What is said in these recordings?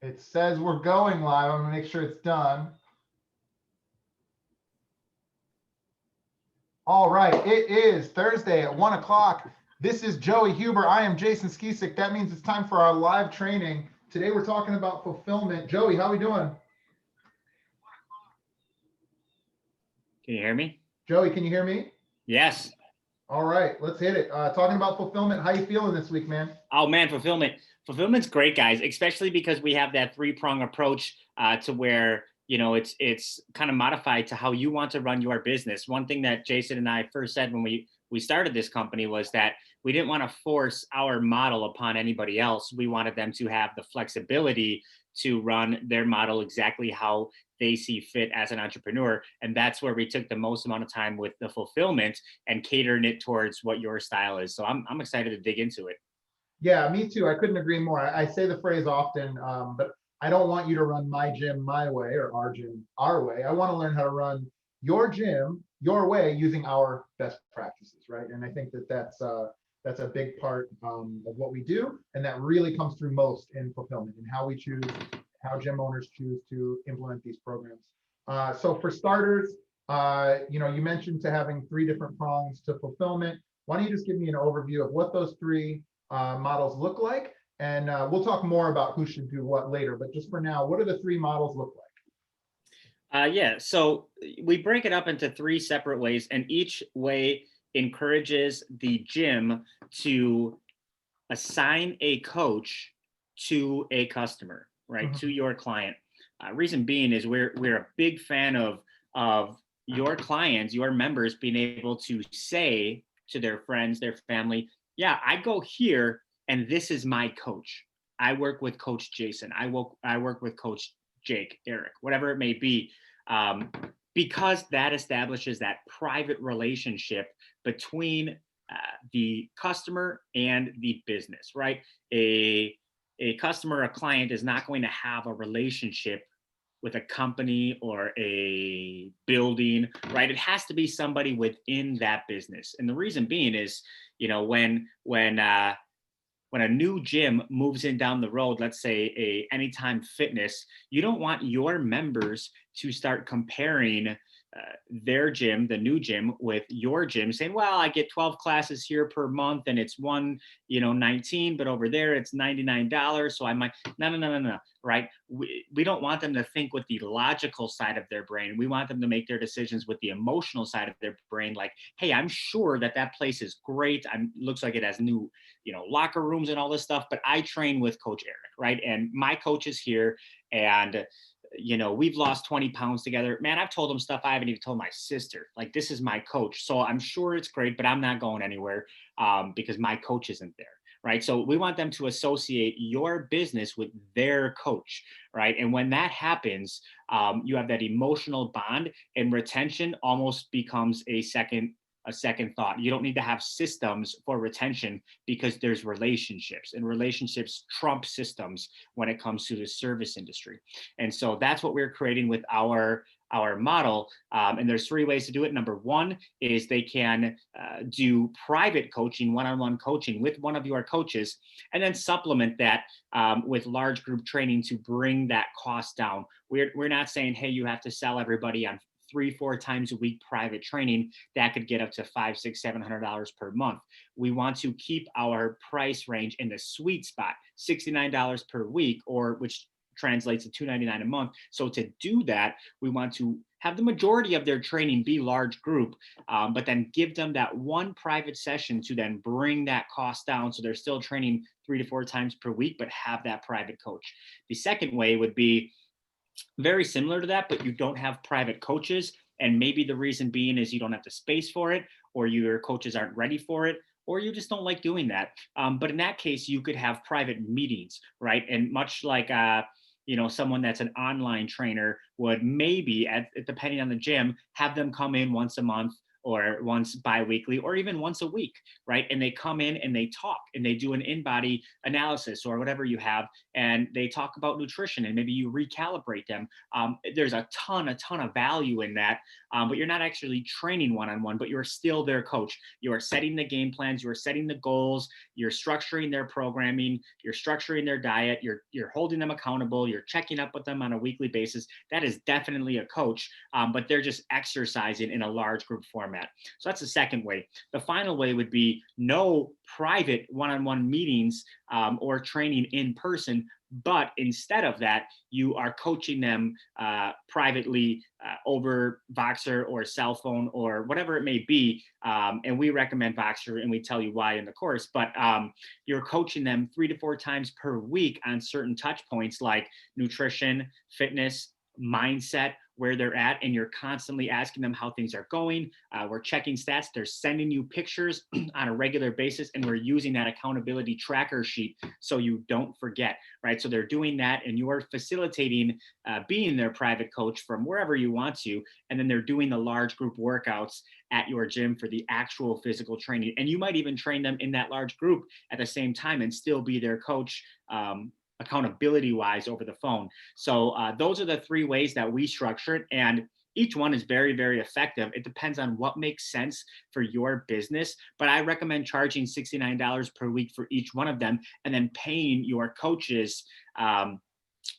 It says we're going live. I'm gonna make sure it's done. All right, it is Thursday at 1 o'clock. This is Joey Huber. I am Jason Skisick. That means it's time for our live training. Today we're talking about fulfillment. Joey, how we doing? Can you hear me? Joey, can you hear me? Yes. All right, let's hit it. Talking about fulfillment. How you feeling this week, man? Oh man, fulfillment's great, guys, especially because we have that three-prong approach to where it's kind of modified to how you want to run your business. One thing that Jason and I first said when we started this company was that we didn't want to force our model upon anybody else. We wanted them to have the flexibility to run their model exactly how they see fit as an entrepreneur. And that's where we took the most amount of time with the fulfillment and catering it towards what your style is. So I'm excited to dig into it. Yeah, me too. I couldn't agree more. I say the phrase often, but I don't want you to run my gym my way or our gym our way. I want to learn how to run your gym your way using our best practices, right? And I think that that's a big part of what we do, and that really comes through most in fulfillment and how we choose, how gym owners choose to implement these programs. So for starters, you mentioned to having three different prongs to fulfillment. Why don't you just give me an overview of what those three models look like? And we'll talk more about who should do what later. But just for now, what do the three models look like? Yeah, so we break it up into three separate ways, and each way encourages the gym to assign a coach to a customer, right? To your client. Reason being is we're a big fan of your clients, your members being able to say to their friends, their family, yeah, I go here and this is my coach. I work with Coach Jason. I work with Coach Jake, Eric, whatever it may be, because that establishes that private relationship between the customer and the business, right? A customer, a client is not going to have a relationship with a company or a building, right? It has to be somebody within that business. And the reason being is, when a new gym moves in down the road, let's say a Anytime Fitness, you don't want your members to start comparing their gym, the new gym, with your gym, saying, well, I get 12 classes here per month and it's 19, but over there it's $99. So I might, no, right? We don't want them to think with the logical side of their brain. We want them to make their decisions with the emotional side of their brain. Like, hey, I'm sure that place is great. Looks like it has new, locker rooms and all this stuff, but I train with Coach Eric, right? And my coach is here, and we've lost 20 pounds together. Man, I've told him stuff I haven't even told my sister. Like, this is my coach. So I'm sure it's great, but I'm not going anywhere because my coach isn't there, right? So we want them to associate your business with their coach, right? And when that happens, you have that emotional bond, and retention almost becomes a second thought. You don't need to have systems for retention because there's relationships, and relationships trump systems when it comes to the service industry. And so that's what we're creating with our model. And there's three ways to do it. Number one is they can do private coaching, one-on-one coaching with one of your coaches, and then supplement that with large group training to bring that cost down. We're not saying, hey, you have to sell everybody on 3-4 times a week private training. That could get up to $500-$700 per month. We want to keep our price range in the sweet spot, $69 per week, or which translates to $299 a month. So to do that, we want to have the majority of their training be large group, but then give them that one private session to then bring that cost down. So they're still training 3 to 4 times per week, but have that private coach. The second way would be very similar to that, but you don't have private coaches. And maybe the reason being is you don't have the space for it, or your coaches aren't ready for it, or you just don't like doing that. But in that case, you could have private meetings, right? And much like someone that's an online trainer would maybe, depending on the gym, have them come in once a month or once bi-weekly or even once a week, right? And they come in and they talk and they do an in-body analysis or whatever you have, and they talk about nutrition and maybe you recalibrate them. There's a ton of value in that, but you're not actually training one-on-one, but you're still their coach. You are setting the game plans, you are setting the goals, you're structuring their programming, you're structuring their diet, you're holding them accountable, you're checking up with them on a weekly basis. That is definitely a coach, but they're just exercising in a large group format. So that's the second way. The final way would be no private one-on-one meetings or training in person, but instead of that, you are coaching them privately over Voxer or cell phone or whatever it may be. And we recommend Voxer and we tell you why in the course, but you're coaching them 3 to 4 times per week on certain touch points like nutrition, fitness, mindset, where they're at, and you're constantly asking them how things are going. We're checking stats. They're sending you pictures on a regular basis, and we're using that accountability tracker sheet so you don't forget, right? So they're doing that, and you are facilitating being their private coach from wherever you want to, and then they're doing the large group workouts at your gym for the actual physical training. And you might even train them in that large group at the same time and still be their coach, accountability wise over the phone. So those are the 3 ways that we structure it. And each one is very, very effective. It depends on what makes sense for your business. But I recommend charging $69 per week for each one of them and then paying your coaches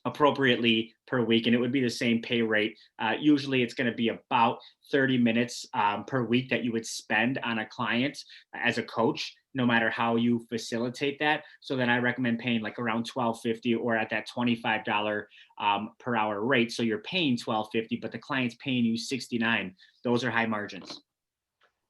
appropriately per week, and it would be the same pay rate. Usually it's going to be about 30 minutes per week that you would spend on a client as a coach, no matter how you facilitate that. So then I recommend paying like around $12.50 or at that $25 per hour rate. So you're paying $12.50, but the client's paying you $69. Those are high margins.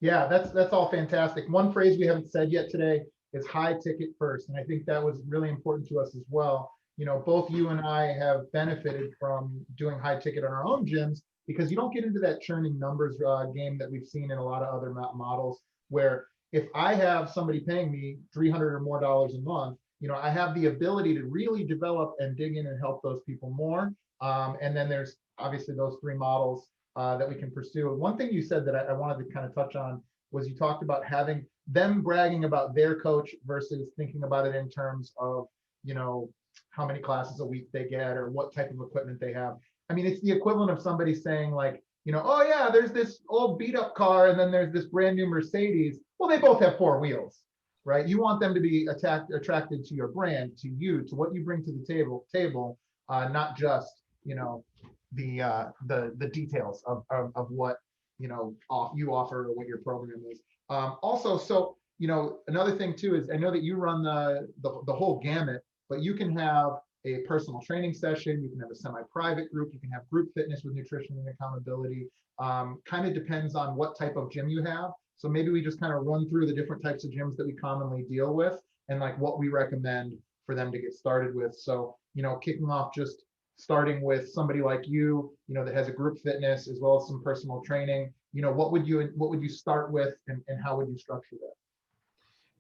Yeah, that's all fantastic. One phrase we haven't said yet today is high ticket first. And I think that was really important to us as well. You know, both you and I have benefited from doing high ticket on our own gyms because you don't get into that churning numbers game that we've seen in a lot of other models where if I have somebody paying me $300 or more a month, you know, I have the ability to really develop and dig in and help those people more. And then there's obviously those 3 models that we can pursue. One thing you said that I wanted to kind of touch on was you talked about having them bragging about their coach versus thinking about it in terms of, you know, how many classes a week they get or what type of equipment they have. I mean, it's the equivalent of somebody saying like, you know, oh yeah, there's this old beat up car and then there's this brand new Mercedes. Well, they both have 4 wheels, right? You want them to be attracted to your brand, to you, to what you bring to the table, not just, you know, the details of what, you know, you offer or what your program is. Also, so, you know, another thing too is I know that you run the whole gamut, but you can have a personal training session, you can have a semi-private group, you can have group fitness with nutrition and accountability. Kind of depends on what type of gym you have. So maybe we just kind of run through the different types of gyms that we commonly deal with and like what we recommend for them to get started with. So, you know, kicking off just starting with somebody like you know, that has a group fitness as well as some personal training, you know, what would you start with and how would you structure that?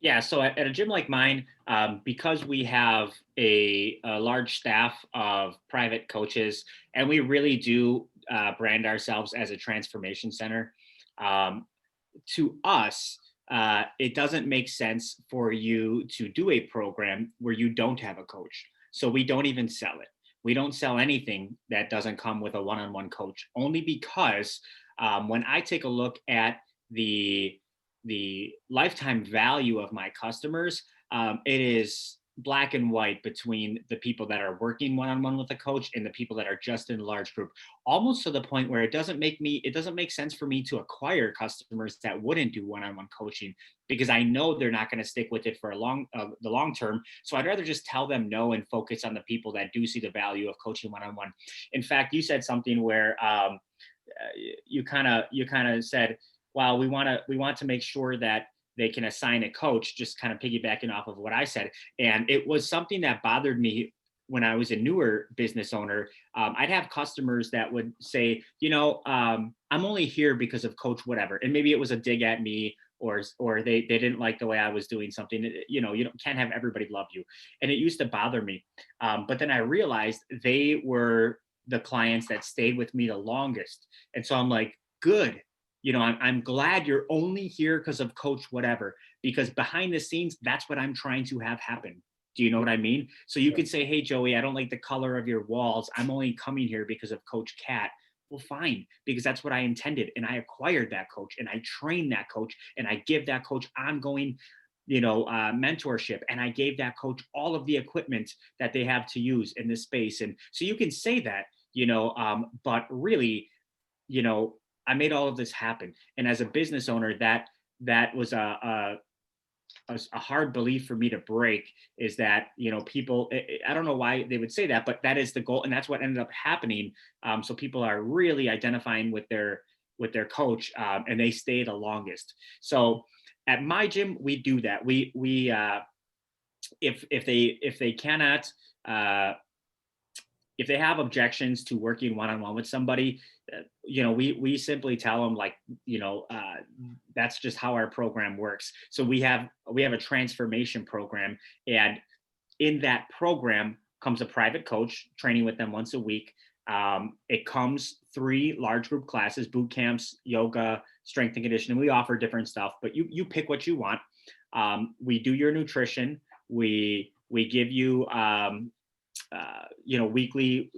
Yeah, so at a gym like mine, because we have a large staff of private coaches, and we really do brand ourselves as a transformation center, to us, it doesn't make sense for you to do a program where you don't have a coach. So we don't even sell it. We don't sell anything that doesn't come with a one-on-one coach, only because when I take a look at the lifetime value of my customers, it is black and white between the people that are working one-on-one with a coach and the people that are just in a large group, almost to the point where it doesn't make sense for me to acquire customers that wouldn't do one-on-one coaching, because I know they're not going to stick with it for the long term. So I'd rather just tell them no and focus on the people that do see the value of coaching one-on-one. In fact, you said something where you kind of said, well, we want to make sure that they can assign a coach, just kind of piggybacking off of what I said. And it was something that bothered me when I was a newer business owner. I'd have customers that would say, you know, I'm only here because of coach whatever. And maybe it was a dig at me, or they didn't like the way I was doing something. You know, can't have everybody love you. And it used to bother me. But then I realized they were the clients that stayed with me the longest. And so I'm like, good. I'm glad you're only here because of coach whatever, because behind the scenes, that's what I'm trying to have happen. Do you know what I mean? So you could say, hey, Joey, I don't like the color of your walls. I'm only coming here because of Coach Cat. Well, fine, because that's what I intended. And I acquired that coach and I trained that coach and I give that coach ongoing, mentorship. And I gave that coach all of the equipment that they have to use in this space. And so you can say that, but really, I made all of this happen. And as a business owner, that was a hard belief for me to break, is that people, I don't know why they would say that, but that is the goal, and that's what ended up happening. So people are really identifying with their coach, and they stay the longest. So at my gym, we do that. We if they cannot, if they have objections to working one-on-one with somebody, we simply tell them, like, that's just how our program works. So we have a transformation program, and in that program comes a private coach training with them once a week. It comes 3 large group classes, boot camps, yoga, strength and conditioning. We offer different stuff, but you pick what you want. We do your nutrition. We give you weekly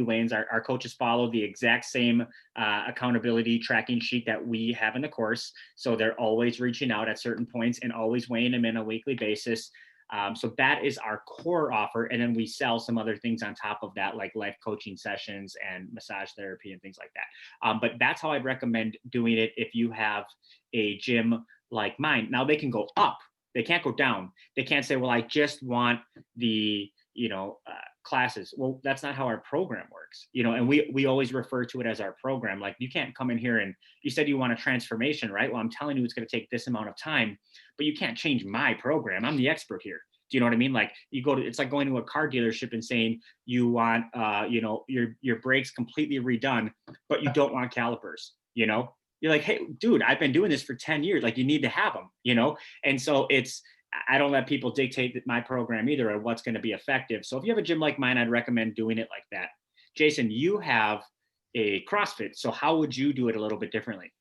weigh-ins. Our coaches follow the exact same accountability tracking sheet that we have in the course. So they're always reaching out at certain points and always weighing them in a weekly basis. So that is our core offer. And then we sell some other things on top of that, like life coaching sessions and massage therapy and things like that. But that's how I'd recommend doing it if you have a gym like mine. Now they can go up, they can't go down. They can't say, well, I just want the, classes. Well, that's not how our program works, and we always refer to it as our program. Like, you can't come in here and you said you want a transformation, right? Well, I'm telling you, it's going to take this amount of time, but you can't change my program. I'm the expert here. Do you know what I mean? Like, it's like going to a car dealership and saying you want, your brakes completely redone, but you don't want calipers, You're like, hey, dude, I've been doing this for 10 years. Like, you need to have them, And so I don't let people dictate my program either, or what's going to be effective. So if you have a gym like mine, I'd recommend doing it like that. Jason, you have a CrossFit. So how would you do it a little bit differently?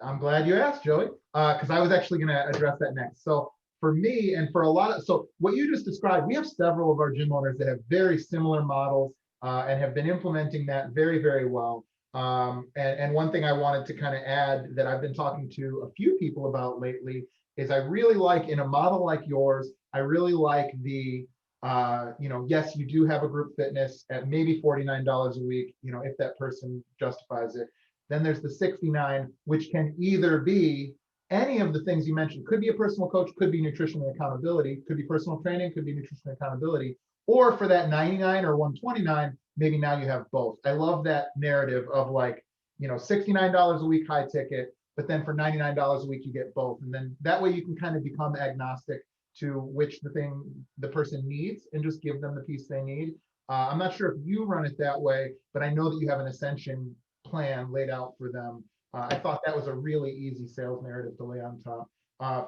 I'm glad you asked, Joey, because I was actually going to address that next. So for me, and for so what you just described, we have several of our gym owners that have very similar models and have been implementing that very, very well. And one thing I wanted to kind of add that I've been talking to a few people about lately is I really like, in a model like yours, I really like the, yes, you do have a group fitness at maybe $49 a week, if that person justifies it. Then there's the $69, which can either be any of the things you mentioned. Could be a personal coach, could be nutrition and accountability, could be personal training, could be nutrition and accountability. Or for that 99 or 129, maybe now you have both. I love that narrative of, like, $69 a week high ticket, but then for $99 a week, you get both. And then that way you can kind of become agnostic to which the person needs and just give them the piece they need. I'm not sure if you run it that way, but I know that you have an ascension plan laid out for them. I thought that was a really easy sales narrative to lay on top.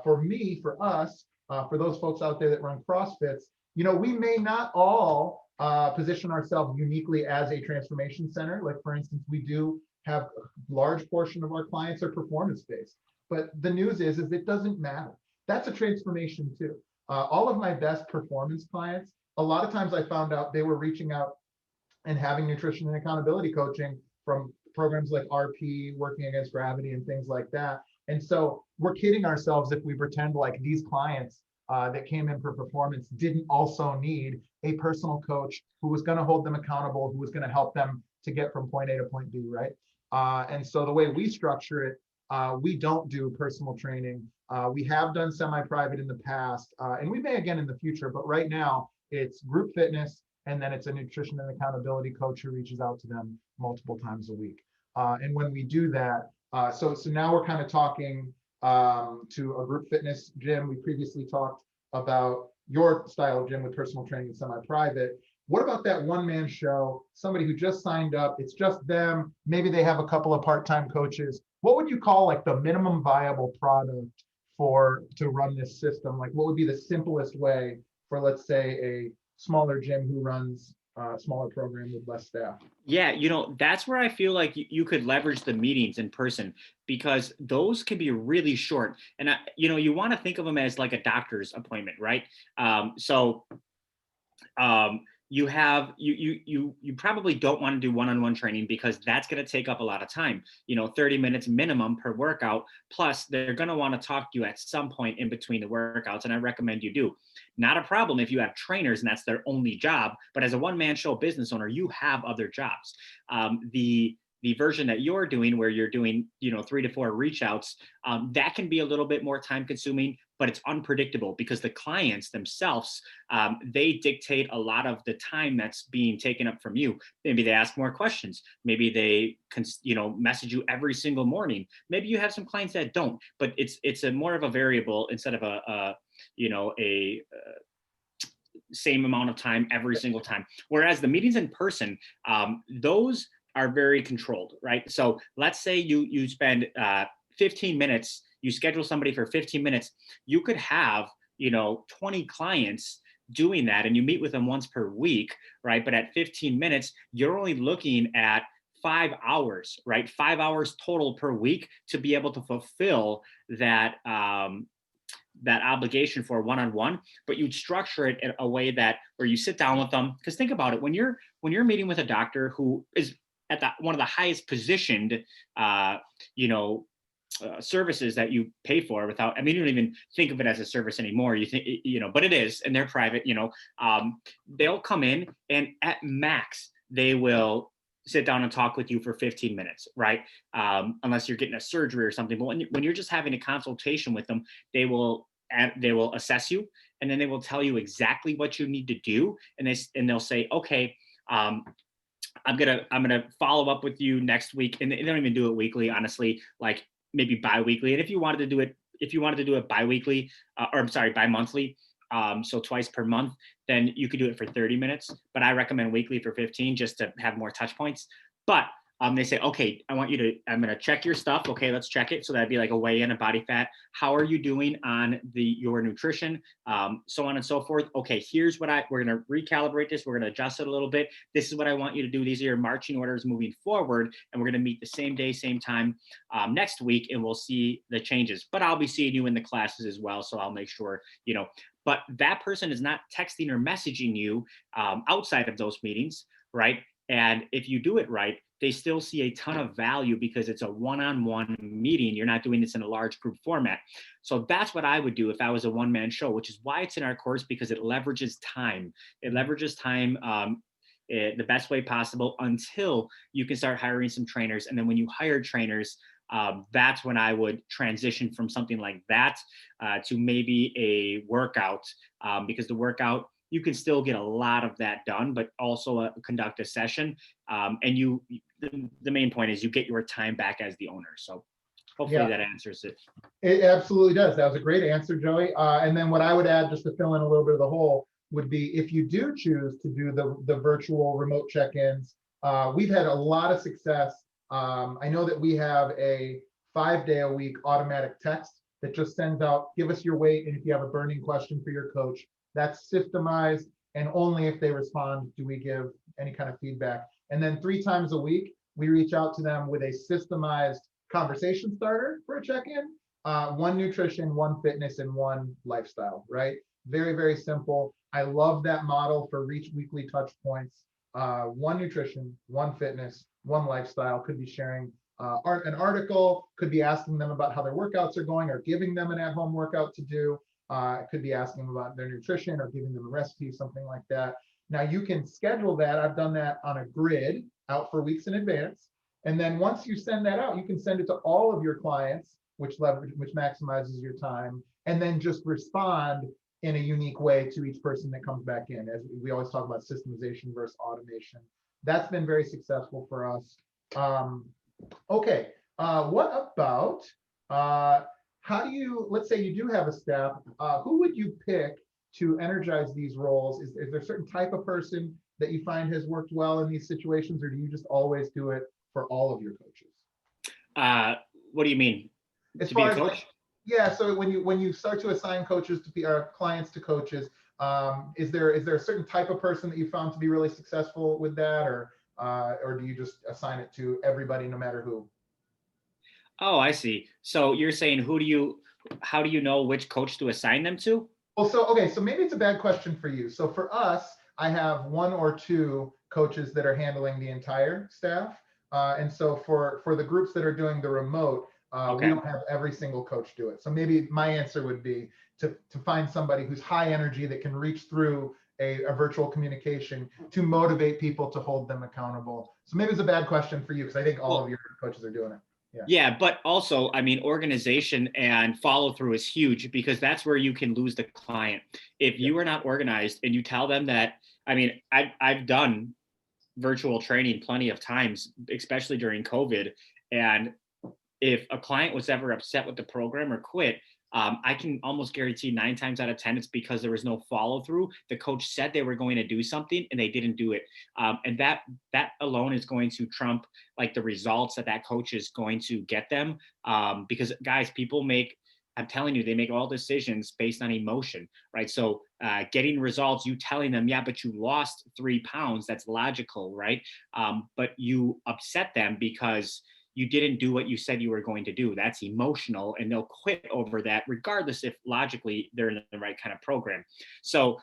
For us, for those folks out there that run CrossFits, we may not all position ourselves uniquely as a transformation center. Like, for instance, we do have a large portion of our clients are performance-based, but the news is it doesn't matter. That's a transformation too. All of my best performance clients, a lot of times I found out they were reaching out and having nutrition and accountability coaching from programs like RP, Working Against Gravity, and things like that. And so we're kidding ourselves if we pretend like these clients that came in for performance didn't also need a personal coach who was going to hold them accountable, who was going to help them to get from point A to point B, right? And so the way we structure it, we don't do personal training. We have done semi-private in the past, and we may again in the future, but right now it's group fitness, and then it's a nutrition and accountability coach who reaches out to them multiple times a week. And when we do that, so now we're kind of talking to a group fitness gym. We previously talked about your style of gym with personal training and semi-private. What about that one-man show, somebody who just signed up, it's just them, maybe they have a couple of part-time coaches? What would you call, like, the minimum viable product to run this system? Like, what would be the simplest way for, let's say, a smaller gym who runs smaller program with less staff. Yeah, that's where I feel like you could leverage the meetings in person, because those can be really short. And you want to think of them as like a doctor's appointment, right? So you have you probably don't want to do one-on-one training, because that's going to take up a lot of time, 30 minutes minimum per workout, plus they're going to want to talk to you at some point in between the workouts, and I recommend you do. Not a problem if you have trainers and that's their only job, but as a one-man show business owner, you have other jobs. The version that you're doing, where you're doing 3 to 4 reach outs, that can be a little bit more time consuming, but it's unpredictable, because the clients themselves, they dictate a lot of the time that's being taken up from you. Maybe they ask more questions. Maybe they message you every single morning. Maybe you have some clients that don't, but it's a more of a variable instead of a same amount of time every single time. Whereas the meetings in person, those are very controlled, right? So let's say you spend 15 minutes, you schedule somebody for 15 minutes, you could have 20 clients doing that, and you meet with them once per week, right? But at 15 minutes, you're only looking at 5 hours, right? 5 hours total per week to be able to fulfill that that obligation for one-on-one. But you'd structure it in a way that where you sit down with them, because think about it, when you're meeting with a doctor who is at one of the highest positioned services that you pay for, without, I mean, you don't even think of it as a service anymore. You think, but it is, and they're private, they'll come in and at max, they will sit down and talk with you for 15 minutes, right? Unless you're getting a surgery or something. But when you're just having a consultation with them, they will assess you, and then they will tell you exactly what you need to do. And they'll say, okay, I'm gonna follow up with you next week. And they don't even do it weekly, honestly, like maybe bi-weekly. And if you wanted to do it bi-weekly, bi-monthly, so twice per month, then you could do it for 30 minutes. But I recommend weekly for 15, just to have more touch points. But they say, okay, I'm going to check your stuff. Okay, let's check it. So that'd be like a weigh-in of body fat. How are you doing on your nutrition? So on and so forth. Okay, here's what we're going to recalibrate this. We're going to adjust it a little bit. This is what I want you to do. These are your marching orders moving forward. And we're going to meet the same day, same time next week, and we'll see the changes. But I'll be seeing you in the classes as well. So I'll make sure, but that person is not texting or messaging you outside of those meetings, right? And if you do it right, they still see a ton of value, because it's a one-on-one meeting. You're not doing this in a large group format. So that's what I would do if I was a one-man show, which is why it's in our course, because it leverages time. It leverages time the best way possible until you can start hiring some trainers. And then when you hire trainers, that's when I would transition from something like that to maybe a workout, because the workout, you can still get a lot of that done, but also conduct a session. And the main point is you get your time back as the owner. So hopefully that answers it. It absolutely does. That was a great answer, Joey. And then what I would add, just to fill in a little bit of the hole, would be if you do choose to do the virtual remote check-ins, we've had a lot of success. I know that we have a 5-day-a-week automatic text that just sends out, give us your weight, and if you have a burning question for your coach, that's systemized, and only if they respond do we give any kind of feedback. And then 3 times a week, we reach out to them with a systemized conversation starter for a check-in, 1 nutrition, 1 fitness, and 1 lifestyle, right? Very, very simple. I love that model for weekly touch points. 1 nutrition, 1 fitness, 1 lifestyle. Could be sharing an article, could be asking them about how their workouts are going, or giving them an at-home workout to do. It could be asking them about their nutrition or giving them a recipe, something like that. Now you can schedule that. I've done that on a grid out for weeks in advance. And then once you send that out, you can send it to all of your clients, which maximizes your time, and then just respond in a unique way to each person that comes back in. As we always talk about systemization versus automation. That's been very successful for us. Okay, what about, how do you, let's say you do have a staff, who would you pick to energize these roles? Is there a certain type of person that you find has worked well in these situations, or do you just always do it for all of your coaches? What do you mean? As to be far a as coach? yeah, so when you start to assign coaches to clients to coaches, Is there a certain type of person that you found to be really successful with that, or do you just assign it to everybody no matter who? Oh, I see. So you're saying how do you know which coach to assign them to? Well, so okay, so maybe it's a bad question for you. So for us, I have one or two coaches that are handling the entire staff, and so for the groups that are doing the remote, we Okay. don't have every single coach do it. So maybe my answer would be to find somebody who's high energy that can reach through a virtual communication to motivate people to hold them accountable. So maybe it's a bad question for you because I think all of Well, your coaches are doing it. Yeah. yeah, but also, I mean, organization and follow through is huge because that's where you can lose the client. If Yeah. you are not organized and you tell them that, I mean, I've done virtual training plenty of times, especially during COVID. And if a client was ever upset with the program or quit, I can almost guarantee 9 times out of 10, it's because there was no follow through. The coach said they were going to do something and they didn't do it. And that alone is going to trump like the results that coach is going to get them. Because guys, people make, I'm telling you, they make all decisions based on emotion, right? So getting results, you telling them, yeah, but you lost 3 pounds, that's logical, right? But you upset them because you didn't do what you said you were going to do. That's emotional, and they'll quit over that, regardless if logically they're in the right kind of program. So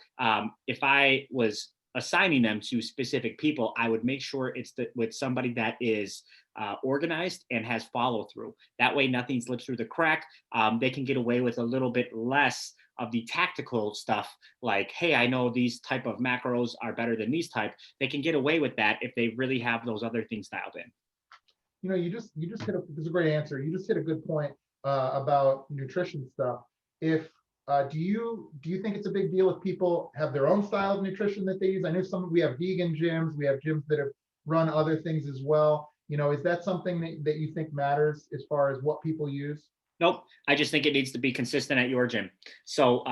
if I was assigning them to specific people, I would make sure it's with somebody that is organized and has follow through. That way, nothing slips through the crack. They can get away with a little bit less of the tactical stuff, like, hey, I know these type of macros are better than these type. They can get away with that if they really have those other things dialed in. You just hit this is a great answer. You just hit a good point about nutrition stuff. If do you think it's a big deal if people have their own style of nutrition that they use? I know we have vegan gyms, we have gyms that have run other things as well. Is that something that you think matters as far as what people use? Nope. I just think it needs to be consistent at your gym. So,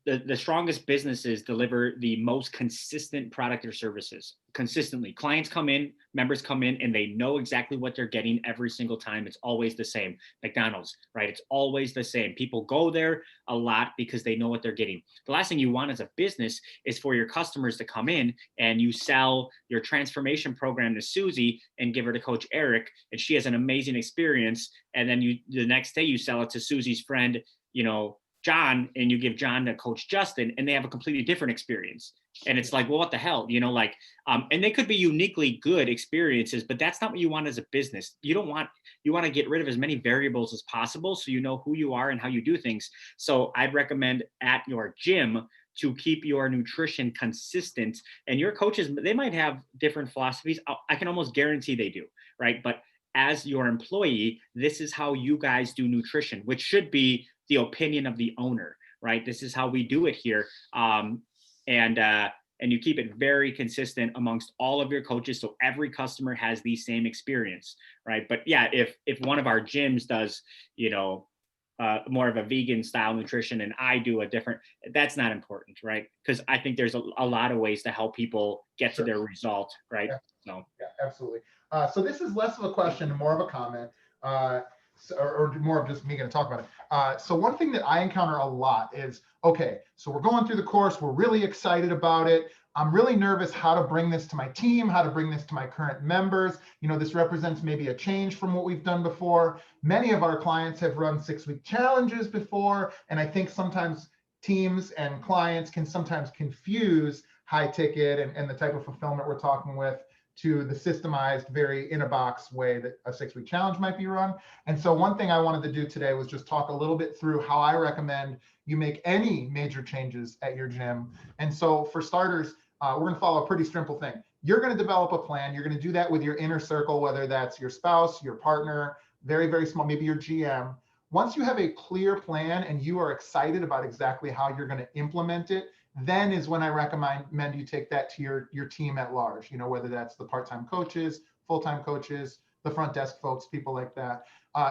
the strongest businesses deliver the most consistent product or services consistently. Clients come in, members come in, and they know exactly what they're getting every single time. It's always the same. McDonald's, right? It's always the same. People go there a lot because they know what they're getting. The last thing you want as a business is for your customers to come in and you sell your transformation program to Susie and give her to Coach Eric, and she has an amazing experience. And then the next day you sell it to Susie's friend, John, and you give John to Coach Justin, and they have a completely different experience. And it's like, well, what the hell, and they could be uniquely good experiences, but that's not what you want as a business. You want to get rid of as many variables as possible so you know who you are and how you do things. So I'd recommend at your gym to keep your nutrition consistent. And your coaches, they might have different philosophies. I can almost guarantee they do, right? But as your employee, this is how you guys do nutrition, which should be the opinion of the owner, right? This is how we do it here. And you keep it very consistent amongst all of your coaches, so every customer has the same experience, right? But yeah, if one of our gyms does, more of a vegan style nutrition and I do a different, that's not important, right? Because I think there's a lot of ways to help people get to Sure. their result, right? Yeah. So Yeah, absolutely. So this is less of a question and more of a comment, or more of just me going to talk about it. So one thing that I encounter a lot is, okay, so we're going through the course, we're really excited about it. I'm really nervous how to bring this to my team, how to bring this to my current members. This represents maybe a change from what we've done before. Many of our clients have run 6-week challenges before, and I think sometimes teams and clients can sometimes confuse high ticket and the type of fulfillment we're talking with to the systemized, very in a box way that a 6-week challenge might be run. And so one thing I wanted to do today was just talk a little bit through how I recommend you make any major changes at your gym. And so for starters, we're going to follow a pretty simple thing. You're going to develop a plan. You're going to do that with your inner circle, whether that's your spouse, your partner, very, very small, maybe your GM. Once you have a clear plan and you are excited about exactly how you're going to implement it, then is when I recommend you take that to your team at large, whether that's the part-time coaches, full-time coaches, the front desk folks, people like that,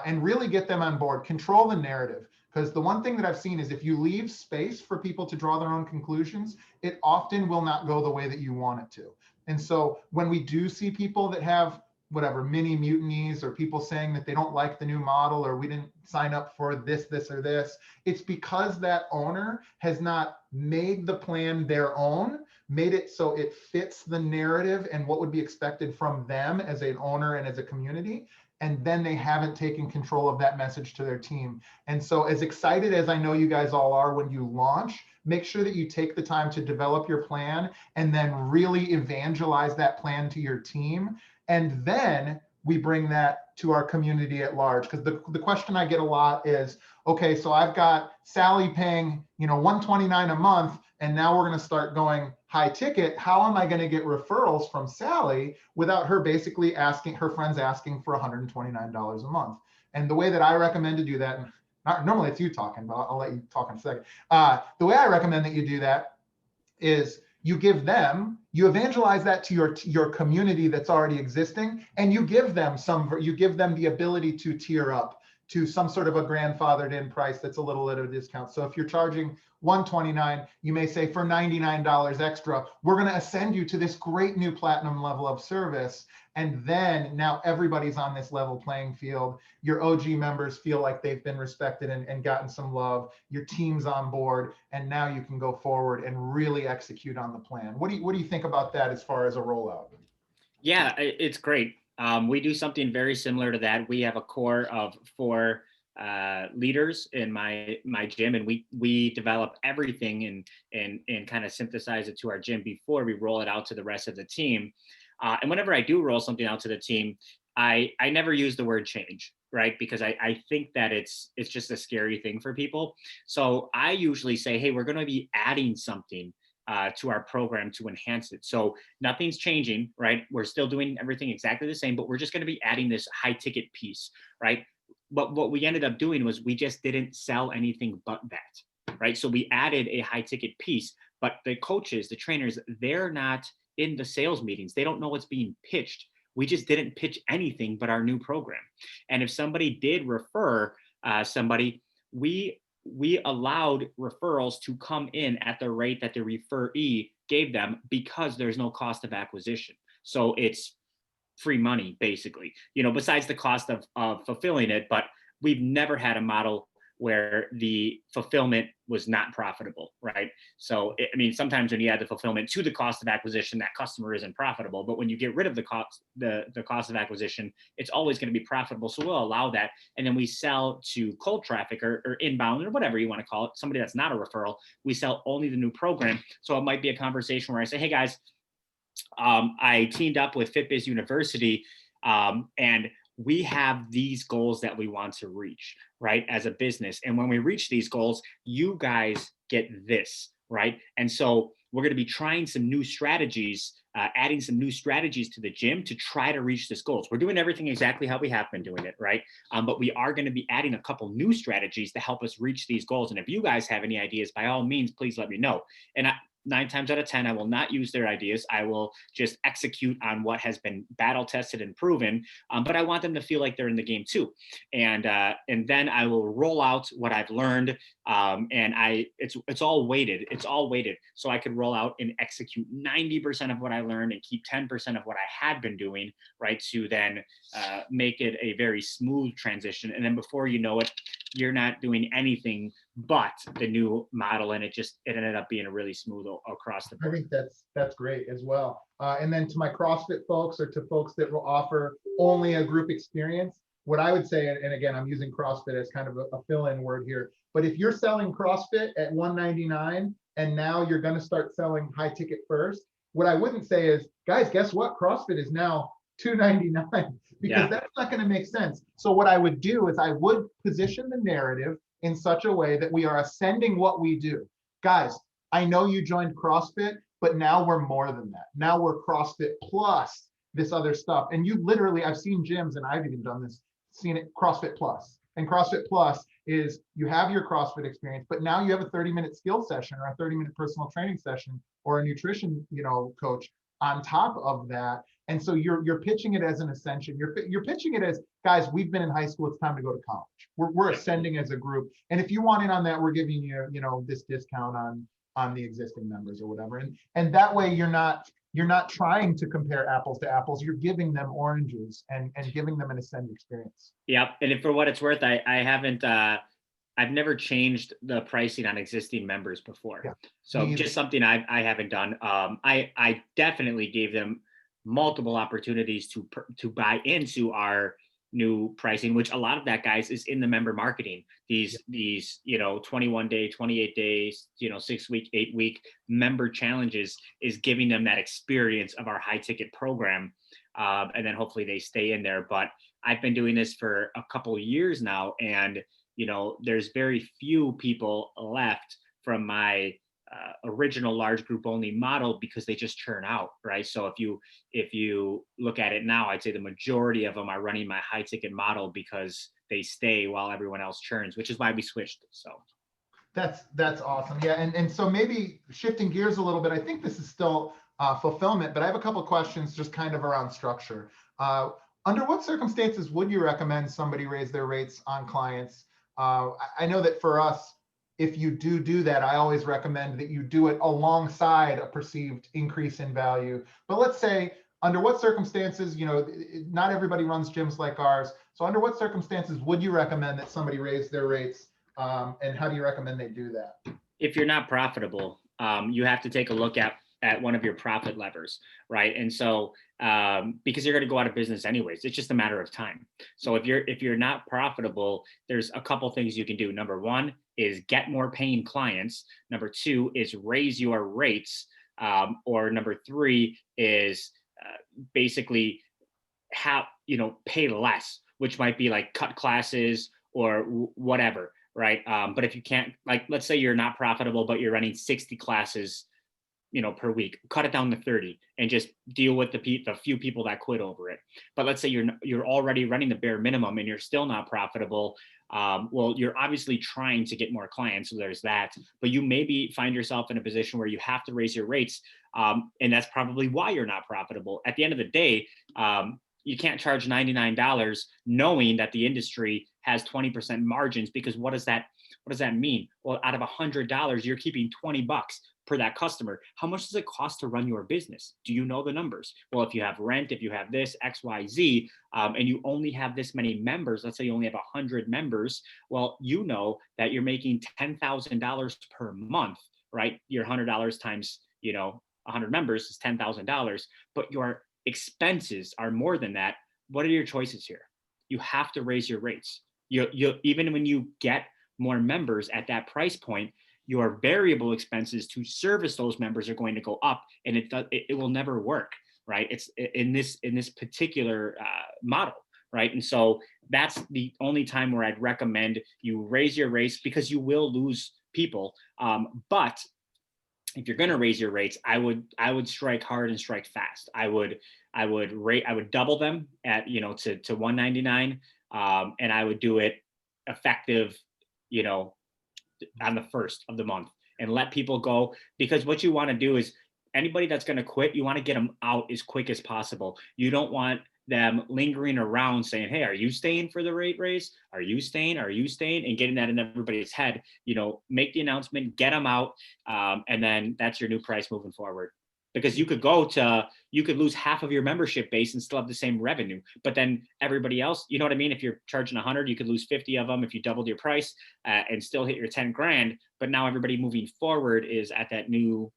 and really get them on board. Control the narrative, because the one thing that I've seen is if you leave space for people to draw their own conclusions, it often will not go the way that you want it to. And so when we do see people that have whatever mini mutinies or people saying that they don't like the new model or we didn't sign up for this or this. It's because that owner has not made the plan their own, made it so it fits the narrative and what would be expected from them as an owner and as a community. And then they haven't taken control of that message to their team. And so as excited as I know you guys all are when you launch, make sure that you take the time to develop your plan and then really evangelize that plan to your team. And then we bring that to our community at large. Because the question I get a lot is, okay, so I've got Sally paying, $129 a month, and now we're going to start going high ticket. How am I going to get referrals from Sally without her basically asking her friends asking for $129 a month? And the way that I recommend to do that, and normally it's you talking, but I'll let you talk in a second. The way I recommend that you do that is you you evangelize that to your community that's already existing, and you give them the ability to tier up to some sort of a grandfathered in price that's a little at a discount. So if you're charging $129, you may say for $99 extra, we're going to ascend you to this great new platinum level of service. And then now everybody's on this level playing field. Your OG members feel like they've been respected and gotten some love. Your team's on board, and now you can go forward and really execute on the plan. What do you think about that as far as a rollout? Yeah, it's great. We do something very similar to that. We have a core of 4 leaders in my gym, and we develop everything and kind of synthesize it to our gym before we roll it out to the rest of the team. And whenever I do roll something out to the team, I never use the word change, right? Because I think that it's just a scary thing for people. So I usually say, hey, we're going to be adding something to our program to enhance it. So nothing's changing, right? We're still doing everything exactly the same, but we're just going to be adding this high ticket piece, right? But what we ended up doing was we just didn't sell anything but that, right? So we added a high ticket piece, but the coaches, the trainers, they're not in the sales meetings. They don't know what's being pitched. We just didn't pitch anything but our new program. And if somebody did refer somebody, we allowed referrals to come in at the rate that the referee gave them because there's no cost of acquisition. So it's free money, basically, besides the cost of fulfilling it. But we've never had a model where the fulfillment was not profitable, right? So, sometimes when you add the fulfillment to the cost of acquisition, that customer isn't profitable. But when you get rid of the cost of acquisition, it's always going to be profitable. So we'll allow that. And then we sell to cold traffic or inbound or whatever you want to call it, somebody that's not a referral. We sell only the new program. So it might be a conversation where I say, hey guys, I teamed up with FitBiz University, and we have these goals that we want to reach, right, as a business. And when we reach these goals, you guys get this, right? And so we're going to be trying some new strategies, adding some new strategies to the gym to try to reach this goals. We're doing everything exactly how we have been doing it, right? But we are going to be adding a couple new strategies to help us reach these goals. And if you guys have any ideas, by all means, please let me know. And 9 times out of 10, I will not use their ideas. I will just execute on what has been battle tested and proven. But I want them to feel like they're in the game too. And then I will roll out what I've learned. And it's all weighted. It's all weighted. So I could roll out and execute 90% of what I learned and keep 10% of what I had been doing, right? To then make it a very smooth transition. And then before you know it, you're not doing anything but the new model, and it ended up being a really smooth across the board. I think that's great as well. And then to my CrossFit folks or to folks that will offer only a group experience, what I would say, and again, I'm using CrossFit as kind of a fill-in word here, but if you're selling CrossFit at $199 and now you're going to start selling high ticket first, what I wouldn't say is, guys, guess what? CrossFit is now $299 because that's not going to make sense. So what I would do is I would position the narrative in such a way that we are ascending what we do. Guys, I know you joined CrossFit, but now we're more than that. Now we're CrossFit plus this other stuff. And you literally, I've seen gyms, and I've even done this, seen it, CrossFit plus. And CrossFit plus is you have your CrossFit experience, but now you have a 30-minute skill session or a 30-minute personal training session or a nutrition, coach on top of that. And so you're pitching it as an ascension. You're pitching it as, guys, we've been in high school. It's time to go to college. We're ascending as a group. And if you want in on that, we're giving you, this discount on the existing members or whatever. And that way you're not you're not trying to compare apples to apples. You're giving them oranges and giving them an Ascend experience. Yep. And if, for what it's worth, I haven't, I've never changed the pricing on existing members before. Yeah, So me either. just something I haven't done. I definitely gave them multiple opportunities to buy into our new pricing, which a lot of that, guys, is in the member marketing. These 21 day, 28 days, 6 week, 8 week member challenges is giving them that experience of our high ticket program. And then hopefully they stay in there. But I've been doing this for a couple of years now, and there's very few people left from my original large group only model because they just churn out, right? So if you look at it now, I'd say the majority of them are running my high ticket model because they stay while everyone else churns, which is why we switched. So That's awesome. Yeah, and so maybe shifting gears a little bit, I think this is still fulfillment, but I have a couple of questions just kind of around structure. Under what circumstances would you recommend somebody raise their rates on clients? I know that for us, if you do that, I always recommend that you do it alongside a perceived increase in value. But let's say, under what circumstances, not everybody runs gyms like ours. So under what circumstances would you recommend that somebody raise their rates? And how do you recommend they do that? if you're not profitable, you have to take a look at one of your profit levers, right? And so because you're going to go out of business anyways, it's just a matter of time. So if you're not profitable, there's a couple things you can do. Number one is get more paying clients. Number two is raise your rates. Or number three is basically pay less, which might be like cut classes or whatever, right? But if you can't, like, let's say you're not profitable, but you're running 60 classes per week, cut it down to 30 and just deal with the few people that quit over it. But let's say you're already running the bare minimum and you're still not profitable. Well, you're obviously trying to get more clients, so there's that. But you maybe find yourself in a position where you have to raise your rates, and that's probably why you're not profitable. At the end of the day, you can't charge $99 knowing that the industry has 20% margins, because what does that mean? Well, out of $100, you're keeping $20 per that customer. How much does it cost to run your business? Do you know the numbers? Well, if you have rent, if you have this, X, Y, Z, and you only have this many members, let's say you only have 100 members, well, you know that you're making $10,000 per month, right? Your $100 times, 100 members is $10,000, but your expenses are more than that. What are your choices here? You have to raise your rates. You even when you get more members at that price point, your variable expenses to service those members are going to go up, and it will never work, right? It's in this particular model, right? And so that's the only time where I'd recommend you raise your rates, because you will lose people. But if you're going to raise your rates, I would strike hard and strike fast. I would double them at to $199, and I would do it effective on the first of the month, and let people go. Because what you want to do is, anybody that's going to quit, you want to get them out as quick as possible. You don't want them lingering around saying, hey, are you staying for the rate raise? Are you staying? And getting that in everybody's head. Make the announcement, get them out, and then that's your new price moving forward. Because you could lose half of your membership base and still have the same revenue, but then everybody else, you know what I mean? If you're charging 100, you could lose 50 of them if you doubled your price, and still hit your 10 grand. But now everybody moving forward is at that new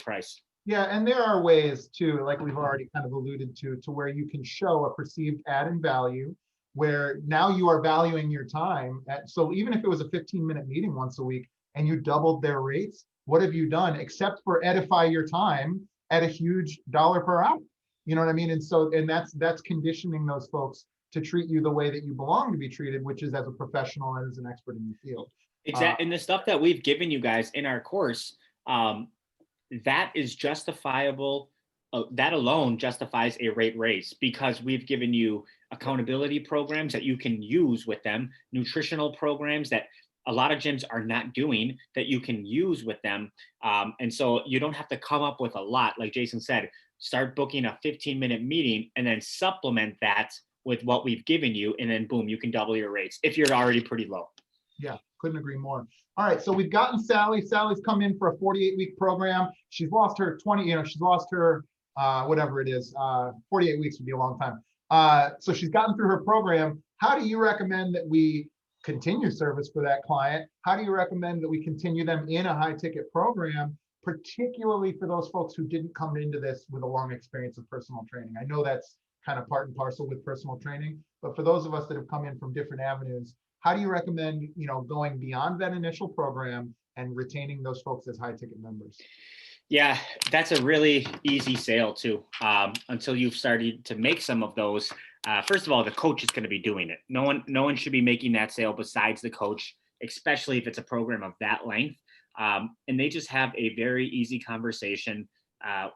price. Yeah, and there are ways too, like we've already kind of alluded to where you can show a perceived added value, where now you are valuing your time. So even if it was a 15-minute meeting once a week and you doubled their rates, what have you done except for edify your time at a huge dollar per hour? You know what I mean? And that's conditioning those folks to treat you the way that you belong to be treated, which is as a professional and as an expert in the field. Exactly. And the stuff that we've given you guys in our course, that is justifiable. That alone justifies a rate raise, because we've given you accountability programs that you can use with them, nutritional programs that a lot of gyms are not doing that you can use with them. And so you don't have to come up with a lot. Like Jason said, start booking a 15-minute meeting and then supplement that with what we've given you. And then boom, you can double your rates if you're already pretty low. Yeah, couldn't agree more. All right, so we've gotten Sally. Sally's come in for a 48-week program. She's lost her 20, she's lost her whatever it is. 48 weeks would be a long time. So she's gotten through her program. How do you recommend that we continue service for that client? How do you recommend that we continue them in a high ticket program, particularly for those folks who didn't come into this with a long experience of personal training? I know that's kind of part and parcel with personal training, but for those of us that have come in from different avenues, how do you recommend, going beyond that initial program and retaining those folks as high ticket members? Yeah, that's a really easy sale too. Until you've started to make some of those. First of all, the coach is going to be doing it. No one should be making that sale besides the coach, especially if it's a program of that length. And they just have a very easy conversation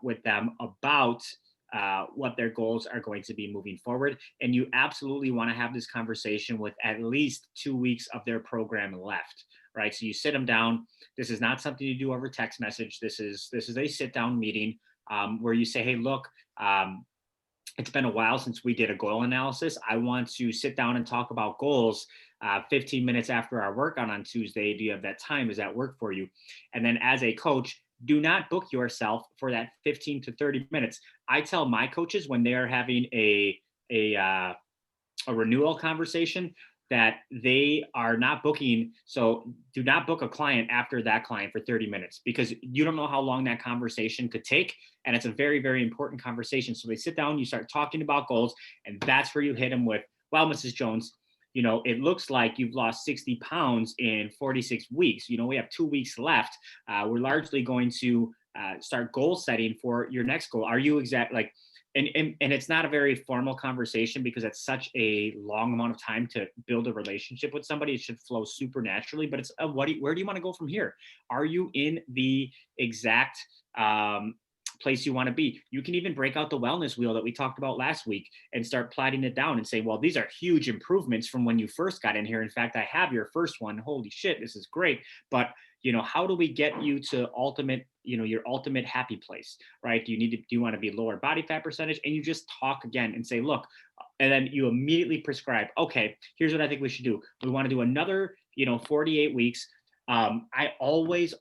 with them about what their goals are going to be moving forward. And you absolutely want to have this conversation with at least 2 weeks of their program left, right? So you sit them down. This is not something you do over text message. This is a sit down meeting where you say, hey, look, it's been a while since we did a goal analysis. I want to sit down and talk about goals 15 minutes after our workout on Tuesday. Do you have that time? Does that work for you? And then as a coach, do not book yourself for that 15 to 30 minutes. I tell my coaches when they're having a renewal conversation that they are not booking. So do not book a client after that client for 30 minutes because you don't know how long that conversation could take. And it's a very, very important conversation. So they sit down, you start talking about goals, and that's where you hit them with, well, Mrs. Jones, it looks like you've lost 60 pounds in 46 weeks. We have 2 weeks left. We're largely going to start goal setting for your next goal. Are you and it's not a very formal conversation because it's such a long amount of time to build a relationship with somebody. It should flow super naturally, but it's where do you want to go from here? Are you in the exact place you want to be? You can even break out the wellness wheel that we talked about last week and start plotting it down and say, well, these are huge improvements from when you first got in here. In fact, I have your first one. Holy shit, this is great. But how do we get you to your ultimate happy place, right? Do you want to be lower body fat percentage? And you just talk again and say, look, and then you immediately prescribe, okay, here's what I think we should do. We want to do another, 48 weeks. I always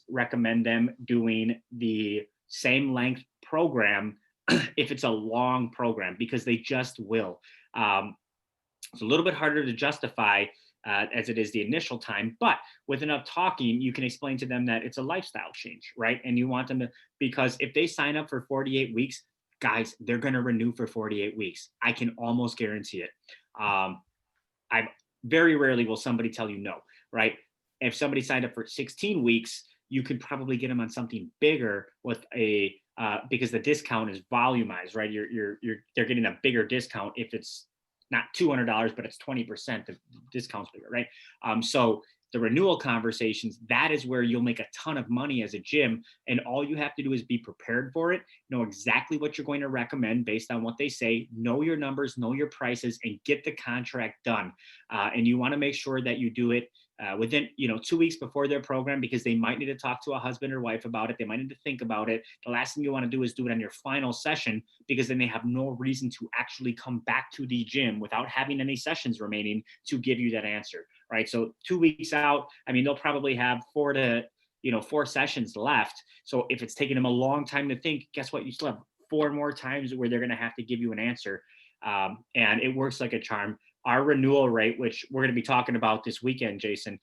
recommend them doing the same length program if it's a long program, because they just will. It's a little bit harder to justify as it is the initial time, but with enough talking, you can explain to them that it's a lifestyle change, right? And you want them to, because if they sign up for 48 weeks, guys, they're going to renew for 48 weeks. I can almost guarantee it. I very rarely will somebody tell you no, right? If somebody signed up for 16 weeks, you could probably get them on something bigger with because the discount is volumized, right? They're getting a bigger discount if it's not $200, but it's 20%. The discount's bigger, right? So the renewal conversations, that is where you'll make a ton of money as a gym. And all you have to do is be prepared for it, know exactly what you're going to recommend based on what they say, know your numbers, know your prices, and get the contract done. And you want to make sure that you do it within 2 weeks before their program, because they might need to talk to a husband or wife about it. They might need to think about it. The last thing you want to do is do it on your final session, because then they have no reason to actually come back to the gym without having any sessions remaining to give you that answer, right? So 2 weeks out, they'll probably have 4 sessions left. So if it's taking them a long time to think, guess what? You still have 4 more times where they're going to have to give you an answer. And it works like a charm. Our renewal rate, which we're going to be talking about this weekend, Jason,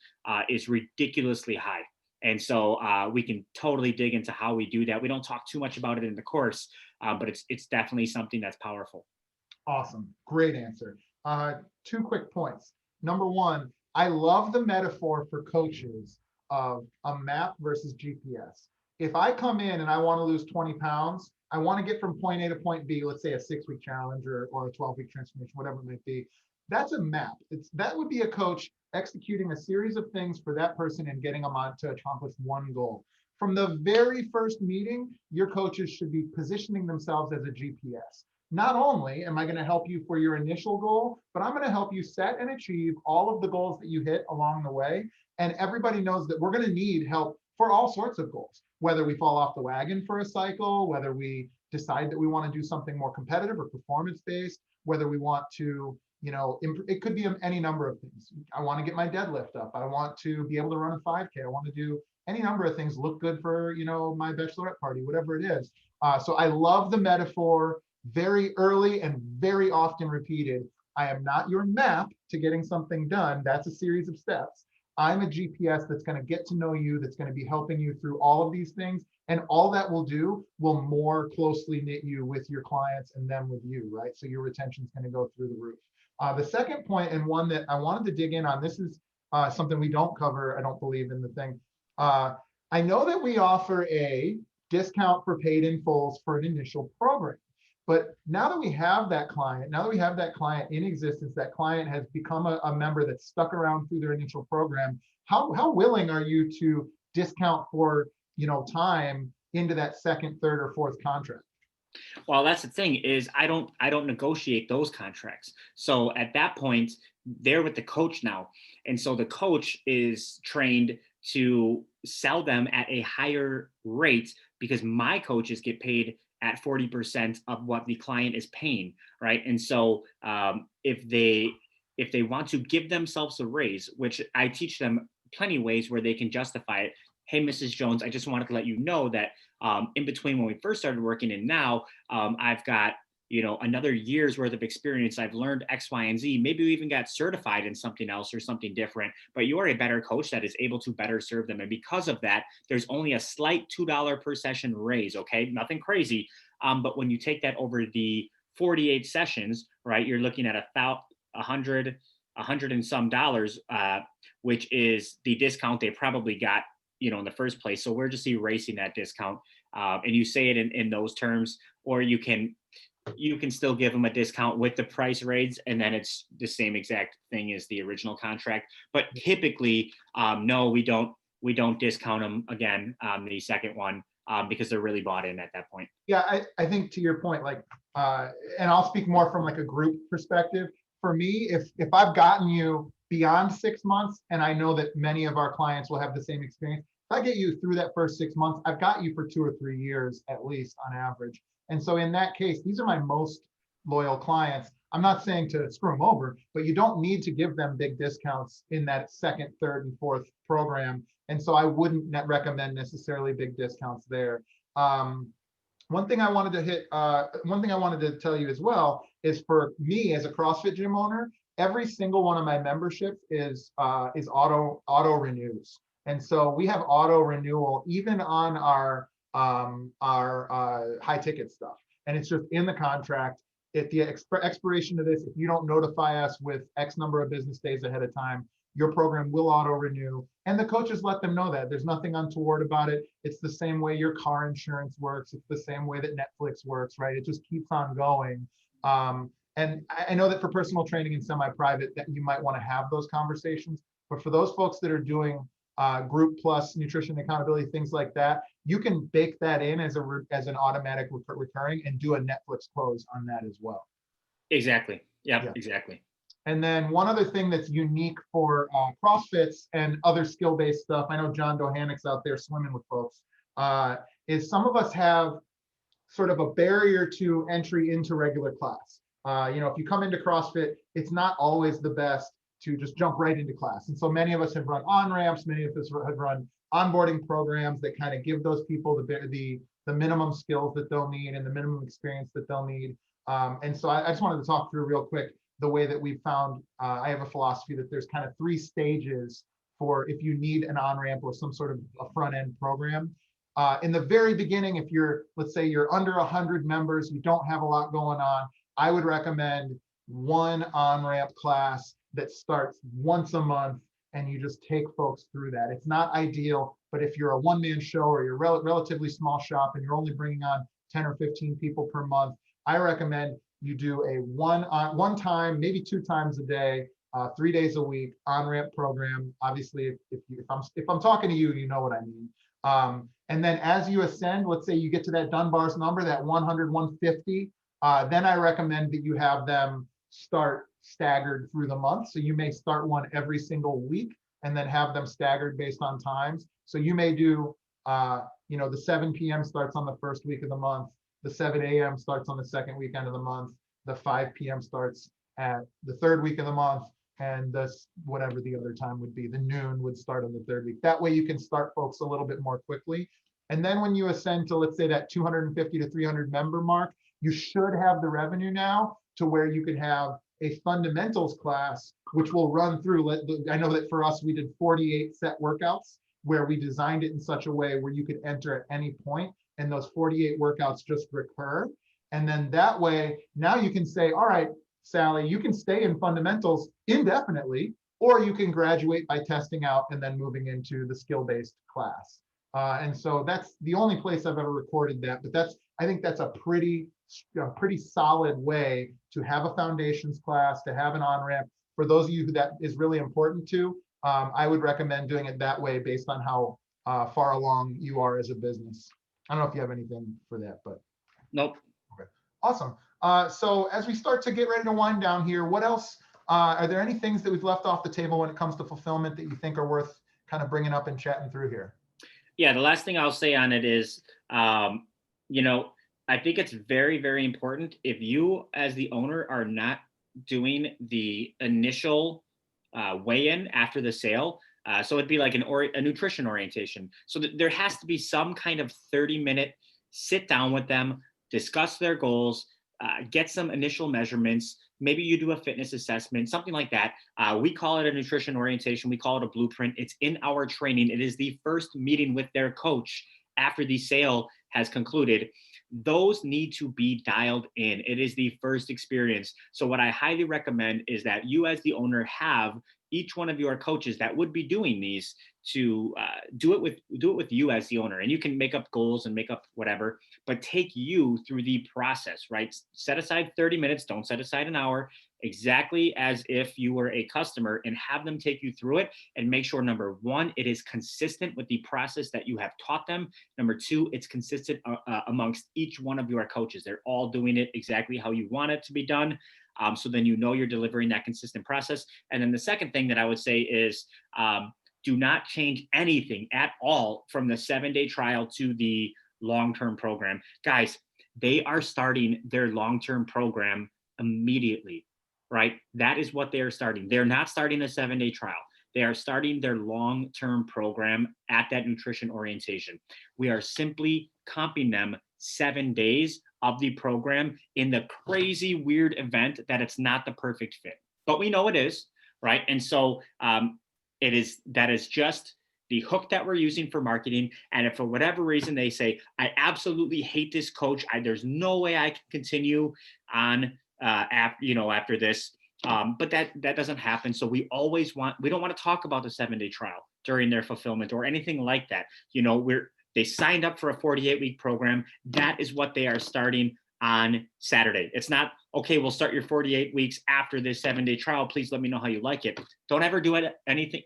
is ridiculously high. And so we can totally dig into how we do that. We don't talk too much about it in the course, but it's definitely something that's powerful. Awesome. Great answer. 2 quick points. Number one, I love the metaphor for coaches of a map versus GPS. If I come in and I want to lose 20 pounds, I want to get from point A to point B, let's say a 6-week challenge or a 12-week transformation, whatever it might be. That's a map. That would be a coach executing a series of things for that person and getting them on to accomplish one goal. From the very first meeting, your coaches should be positioning themselves as a GPS. Not only am I going to help you for your initial goal, but I'm going to help you set and achieve all of the goals that you hit along the way. And everybody knows that we're going to need help for all sorts of goals, whether we fall off the wagon for a cycle, whether we decide that we want to do something more competitive or performance-based, whether we want to it could be any number of things. I want to get my deadlift up. I want to be able to run a 5K. I want to do any number of things, look good for, my bachelorette party, whatever it is. So I love the metaphor, very early and very often repeated. I am not your map to getting something done. That's a series of steps. I'm a GPS that's going to get to know you, that's going to be helping you through all of these things. And all that will do will more closely knit you with your clients and them with you, right? So your retention is going to go through the roof. The second point, and one that I wanted to dig in on, this is something we don't cover, I don't believe, in the thing. I know that we offer a discount for paid in fulls for an initial program. But now that we have that client, in existence, that client has become a member that's stuck around through their initial program, how willing are you to discount for time into that second, third, or fourth contract? Well, that's the thing, is I don't negotiate those contracts. So at that point, they're with the coach now. And so the coach is trained to sell them at a higher rate because my coaches get paid at 40% of what the client is paying, right? And so if they want to give themselves a raise, which I teach them plenty of ways where they can justify it. Hey, Mrs. Jones, I just wanted to let you know that in between when we first started working and now, I've got another year's worth of experience. I've learned X, Y, and Z. Maybe we even got certified in something else or something different, but you're a better coach that is able to better serve them. And because of that, there's only a slight $2 per session raise. Okay. Nothing crazy. But when you take that over the 48 sessions, right, you're looking at $100 and some dollars, which is the discount they probably got, in the first place. So we're just erasing that discount. And you say it in those terms, or you can still give them a discount with the price raise, and then it's the same exact thing as the original contract. But typically, no, we don't discount them again on the second one because they're really bought in at that point. Yeah, I think to your point, like, and I'll speak more from like a group perspective. For me, if I've gotten you beyond 6 months, and I know that many of our clients will have the same experience, if I get you through that first 6 months, I've got you for 2 or 3 years at least on average. And so in that case, these are my most loyal clients. I'm not saying to screw them over, but you don't need to give them big discounts in that second, third, and fourth program. And so I wouldn't recommend necessarily big discounts there. One thing I wanted to tell you as well is, for me as a CrossFit gym owner, every single one of my memberships is auto renews. And so we have auto renewal even on our high ticket stuff. And it's just in the contract. At the expiration of this, if you don't notify us with X number of business days ahead of time, your program will auto renew. And the coaches let them know that. There's nothing untoward about it. It's the same way your car insurance works. It's the same way that Netflix works, right? It just keeps on going. And I know that for personal training and semi-private, that you might want to have those conversations. But for those folks that are doing group plus nutrition accountability, things like that, you can bake that in as an automatic recurring and do a Netflix close on that as well. Exactly. Yeah, exactly. And then one other thing that's unique for CrossFits and other skill-based stuff, I know John Dohanik's out there swimming with folks, is some of us have sort of a barrier to entry into regular class. If you come into CrossFit, it's not always the best to just jump right into class. And so many of us have run on-ramps, many of us have run onboarding programs that kind of give those people the minimum skills that they'll need and the minimum experience that they'll need. And so I just wanted to talk through real quick the way that we found, I have a philosophy that there's kind of 3 stages for if you need an on-ramp or some sort of a front-end program. In the very beginning, if let's say you're under 100 members, you don't have a lot going on, I would recommend one on-ramp class that starts once a month, and you just take folks through that. It's not ideal, but if you're a one-man show or you're a relatively small shop and you're only bringing on 10 or 15 people per month, I recommend you do a one time, maybe 2 times a day, 3 days a week on-ramp program. Obviously, if I'm talking to you, you know what I mean. And then as you ascend, let's say you get to that Dunbar's number, that 100, 150, then I recommend that you have them start staggered through the month. So you may start one every single week and then have them staggered based on times. So you may do, the 7 p.m. starts on the first week of the month. The 7 a.m. starts on the second weekend of the month. The 5 p.m. starts at the third week of the month, and this, whatever the other time would be, the noon would start on the third week. That way you can start folks a little bit more quickly. And then when you ascend to, let's say, that 250 to 300 member mark, you should have the revenue now to where you could have a fundamentals class, which will run through. I know that for us, we did 48 set workouts where we designed it in such a way where you could enter at any point, and those 48 workouts just recur. And then that way, now you can say, all right, Sally, you can stay in fundamentals indefinitely, or you can graduate by testing out and then moving into the skill-based class. And so that's the only place I've ever recorded that, but I think that's a pretty solid way to have a foundations class, to have an on-ramp. For those of you who that is really important to, I would recommend doing it that way based on how far along you are as a business. I don't know if you have anything for that, but. Nope. Okay. Awesome. So as we start to get ready to wind down here, what else, are there any things that we've left off the table when it comes to fulfillment that you think are worth kind of bringing up and chatting through here? Yeah, the last thing I'll say on it is, you know, I think it's very, very important if you as the owner are not doing the initial weigh-in after the sale. So it'd be like a nutrition orientation. So there has to be some kind of 30-minute sit down with them, discuss their goals, get some initial measurements. Maybe you do a fitness assessment, something like that. We call it a nutrition orientation. We call it a blueprint. It's in our training. It is the first meeting with their coach after the sale has concluded. Those need to be dialed in. It is the first experience. So what I highly recommend is that you as the owner have each one of your coaches that would be doing these to do it with you as the owner. And you can make up goals and make up whatever, but take you through the process, right? Set aside 30 minutes, don't set aside an hour, exactly as if you were a customer, and have them take you through it and make sure, number one, it is consistent with the process that you have taught them. Number two, it's consistent amongst each one of your coaches. They're all doing it exactly how you want it to be done. So then you know you're delivering that consistent process. And then the second thing that I would say is do not change anything at all from the 7-day trial to the long-term program. Guys, they are starting their long-term program immediately, right? That is what they are starting. They're not starting a 7-day trial. They are starting their long-term program at that nutrition orientation. We are simply comping them 7 days of the program in the crazy weird event that it's not the perfect fit, but we know it is, right? And so that is just the hook that we're using for marketing. And if for whatever reason they say, I absolutely hate this coach, there's no way I can continue on after this. But that doesn't happen. So we don't want to talk about the 7-day trial during their fulfillment or anything like that. They signed up for a 48-week program. That is what they are starting on Saturday. It's not, okay, we'll start your 48 weeks after this 7-day trial. Please let me know how you like it. Don't ever do anything.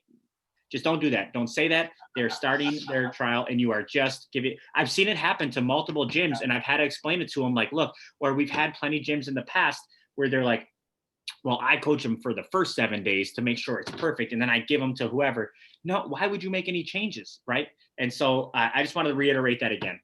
Just don't do that. Don't say that. They're starting their trial and you are just giving. I've seen it happen to multiple gyms, and I've had to explain it to them like, look, or we've had plenty of gyms in the past where they're like, well, I coach them for the first 7 days to make sure it's perfect, and then I give them to whoever. No, why would you make any changes, right? And so I just wanted to reiterate that again.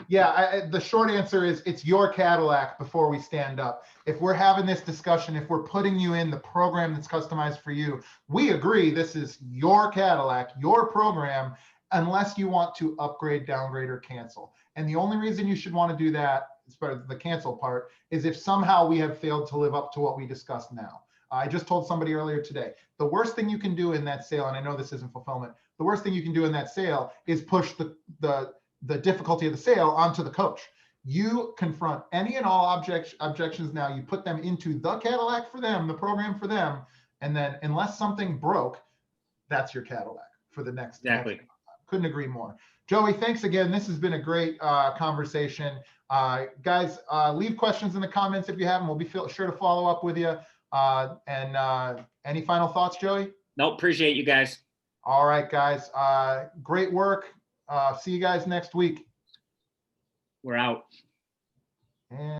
Yeah, the short answer is it's your Cadillac before we stand up. If we're having this discussion, if we're putting you in the program that's customized for you, we agree this is your Cadillac, your program, unless you want to upgrade, downgrade, or cancel. And the only reason you should want to do that, as far as the cancel part, is if somehow we have failed to live up to what we discussed now. I just told somebody earlier today, the worst thing you can do in that sale, and I know this isn't fulfillment, the worst thing you can do in that sale is push the difficulty of the sale onto the coach. You confront any and all objections now, you put them into the Cadillac for them, the program for them, and then unless something broke, that's your Cadillac for the next. Exactly. Couldn't agree more. Joey, thanks again. This has been a great conversation. Guys, leave questions in the comments if you have them. We'll be sure to follow up with you. Any final thoughts, Joey? No, appreciate you guys. All right, guys. Great work. See you guys next week. We're out. And